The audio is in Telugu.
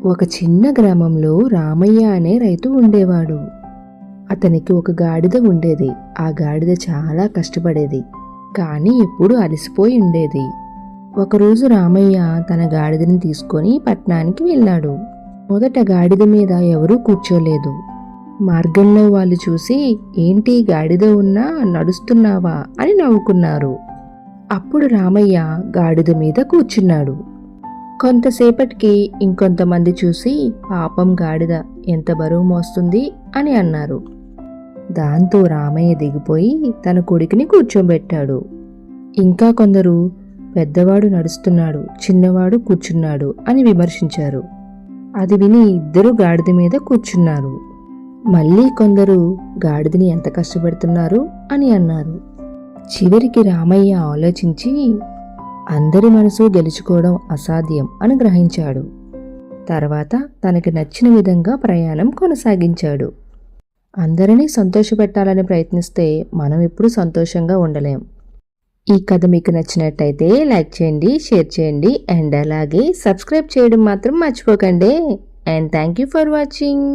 ఒక చిన్న గ్రామంలో రామయ్య అనే రైతు ఉండేవాడు. అతనికి ఒక గాడిద ఉండేది. ఆ గాడిద చాలా కష్టపడేది, కానీ ఎప్పుడూ అలసిపోయి ఉండేది. ఒకరోజు రామయ్య తన గాడిదని తీసుకొని పట్టణానికి వెళ్ళాడు. మొదట గాడిద మీద ఎవరూ కూర్చోలేదు. మార్గంలో వాళ్ళు చూసి, ఏంటి గాడిద ఉన్నా నడుస్తున్నావా అని నవ్వుకున్నారు. అప్పుడు రామయ్య గాడిద మీద కూర్చున్నాడు. కొంతసేపటికి ఇంకొంతమంది చూసి, పాపం గాడిద ఎంత బరువు మోస్తుంది అని అన్నారు. దాంతో రామయ్య దిగిపోయి తన కొడుకుని కూర్చోబెట్టాడు. ఇంకా కొందరు, పెద్దవాడు నడుస్తున్నాడు, చిన్నవాడు కూర్చున్నాడు అని విమర్శించారు. అది విని ఇద్దరు గాడిద మీద కూర్చున్నారు. మళ్ళీ కొందరు, గాడిదని ఎంత కష్టపెడుతున్నారు అని అన్నారు. చివరికి రామయ్య ఆలోచించి, అందరి మనసు గెలుచుకోవడం అసాధ్యం అని గ్రహించాడు. తర్వాత తనకి నచ్చిన విధంగా ప్రయాణం కొనసాగించాడు. అందరినీ సంతోషపెట్టాలని ప్రయత్నిస్తే మనం ఎప్పుడూ సంతోషంగా ఉండలేం. ఈ కథ మీకు నచ్చినట్టయితే లైక్ చేయండి, షేర్ చేయండి అండ్ అలాగే సబ్స్క్రైబ్ చేయడం మాత్రం మర్చిపోకండి. And thank you for watching.